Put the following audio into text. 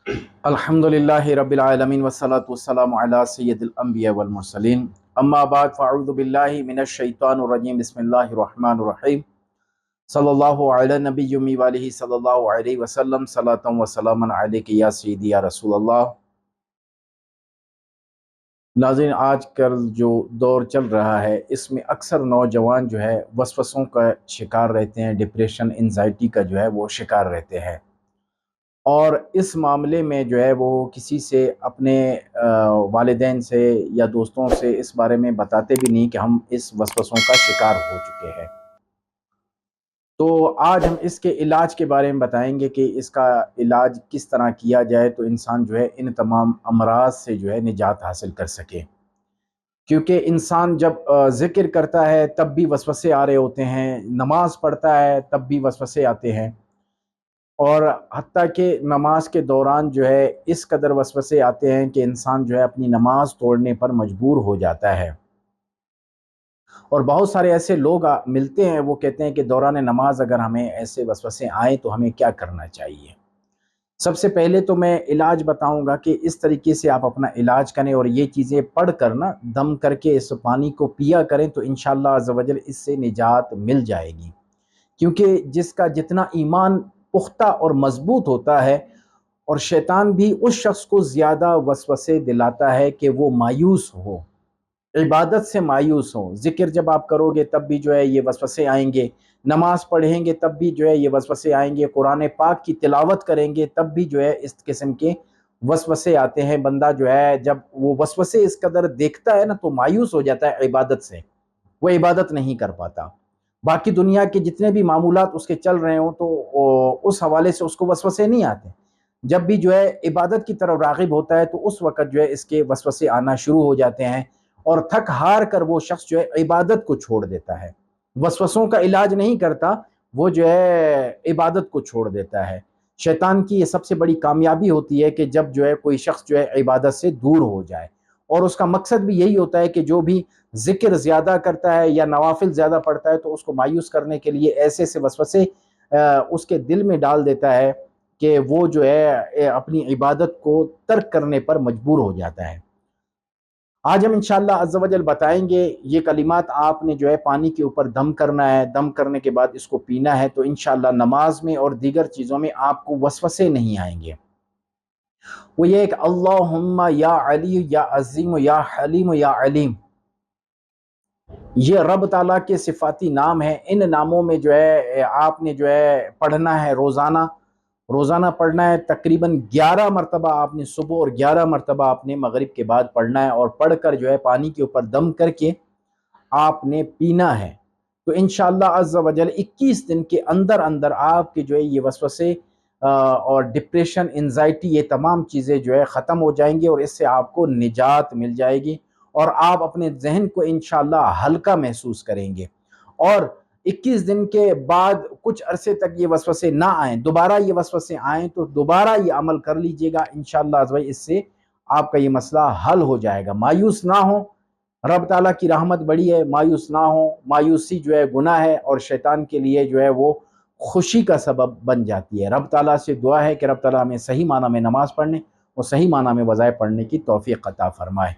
الحمدللہ رب العالمین والصلاة والسلام علی سید الانبیاء والمرسلین اما بعد فاعوذ باللہ من الشیطان الرجیم بسم اللہ الرحمن الرحیم صلی اللہ علی نبی امی والہ صلی اللہ علیہ وسلم صلاۃ و سلام علیک یا سیدی یا رسول اللہ۔ ناظرین، آج کل جو دور چل رہا ہے اس میں اکثر نوجوان جو ہے وسوسوں کا شکار رہتے ہیں، ڈپریشن انزائٹی کا جو ہے وہ شکار رہتے ہیں، اور اس معاملے میں جو ہے وہ کسی سے اپنے والدین سے یا دوستوں سے اس بارے میں بتاتے بھی نہیں کہ ہم اس وسوسوں کا شکار ہو چکے ہیں۔ تو آج ہم اس کے علاج کے بارے میں بتائیں گے کہ اس کا علاج کس طرح کیا جائے تو انسان جو ہے ان تمام امراض سے جو ہے نجات حاصل کر سکے، کیونکہ انسان جب ذکر کرتا ہے تب بھی وسوسے آ رہے ہوتے ہیں، نماز پڑھتا ہے تب بھی وسوسے آتے ہیں، اور حتیٰ کہ نماز کے دوران جو ہے اس قدر وسوسے آتے ہیں کہ انسان جو ہے اپنی نماز توڑنے پر مجبور ہو جاتا ہے۔ اور بہت سارے ایسے لوگ ملتے ہیں، وہ کہتے ہیں کہ دوران نماز اگر ہمیں ایسے وسوسے آئیں تو ہمیں کیا کرنا چاہیے۔ سب سے پہلے تو میں علاج بتاؤں گا کہ اس طریقے سے آپ اپنا علاج کریں، اور یہ چیزیں پڑھ کر نا دم کر کے اس پانی کو پیا کریں تو انشاءاللہ عز و جل اس سے نجات مل جائے گی، کیونکہ جس کا جتنا ایمان پختہ اور مضبوط ہوتا ہے، اور شیطان بھی اس شخص کو زیادہ وسوسے دلاتا ہے کہ وہ مایوس ہو، عبادت سے مایوس ہو۔ ذکر جب آپ کرو گے تب بھی جو ہے یہ وسوسے آئیں گے، نماز پڑھیں گے تب بھی جو ہے یہ وسوسے آئیں گے، قرآن پاک کی تلاوت کریں گے تب بھی جو ہے اس قسم کے وسوسے آتے ہیں۔ بندہ جو ہے جب وہ وسوسے اس قدر دیکھتا ہے نا تو مایوس ہو جاتا ہے عبادت سے، وہ عبادت نہیں کر پاتا۔ باقی دنیا کے جتنے بھی معمولات اس کے چل رہے ہوں تو اس حوالے سے اس کو وسوسے نہیں آتے، جب بھی جو ہے عبادت کی طرف راغب ہوتا ہے تو اس وقت جو ہے اس کے وسوسے آنا شروع ہو جاتے ہیں، اور تھک ہار کر وہ شخص جو ہے عبادت کو چھوڑ دیتا ہے، وسوسوں کا علاج نہیں کرتا، وہ جو ہے عبادت کو چھوڑ دیتا ہے۔ شیطان کی یہ سب سے بڑی کامیابی ہوتی ہے کہ جب جو ہے کوئی شخص جو ہے عبادت سے دور ہو جائے، اور اس کا مقصد بھی یہی ہوتا ہے کہ جو بھی ذکر زیادہ کرتا ہے یا نوافل زیادہ پڑھتا ہے تو اس کو مایوس کرنے کے لیے ایسے سے وسوسے اس کے دل میں ڈال دیتا ہے کہ وہ جو ہے اپنی عبادت کو ترک کرنے پر مجبور ہو جاتا ہے۔ آج ہم انشاءاللہ عز و جل بتائیں گے یہ کلمات آپ نے جو ہے پانی کے اوپر دم کرنا ہے، دم کرنے کے بعد اس کو پینا ہے تو انشاءاللہ نماز میں اور دیگر چیزوں میں آپ کو وسوسے نہیں آئیں گے۔ وہ یہ کہ اللہم یا علی یا عظیم یا حلیم یا علیم، یہ رب تعالیٰ کے صفاتی نام ہیں۔ ان ناموں میں جو ہے آپ نے جو ہے پڑھنا ہے روزانہ پڑھنا ہے، تقریباً 11 مرتبہ آپ نے صبح اور 11 مرتبہ آپ نے مغرب کے بعد پڑھنا ہے، اور پڑھ کر جو ہے پانی کے اوپر دم کر کے آپ نے پینا ہے۔ تو انشاءاللہ عز و جل 21 دن کے اندر اندر آپ کے جو ہے یہ وسوسے اور ڈپریشن، انزائٹی، یہ تمام چیزیں جو ہے ختم ہو جائیں گی، اور اس سے آپ کو نجات مل جائے گی، اور آپ اپنے ذہن کو انشاءاللہ ہلکا محسوس کریں گے۔ اور 21 دن کے بعد کچھ عرصے تک یہ وسوسے نہ آئیں، دوبارہ یہ وسوسے آئیں تو دوبارہ یہ عمل کر لیجئے گا، انشاءاللہ عز و جل اس سے آپ کا یہ مسئلہ حل ہو جائے گا۔ مایوس نہ ہوں، رب تعالیٰ کی رحمت بڑی ہے، مایوس نہ ہوں، مایوسی جو ہے گناہ ہے، اور شیطان کے لیے جو ہے وہ خوشی کا سبب بن جاتی ہے۔ رب تعالیٰ سے دعا ہے کہ رب تعالیٰ ہمیں صحیح معنی میں نماز پڑھنے اور صحیح معنی میں وظائف پڑھنے کی توفیق عطا فرمائے۔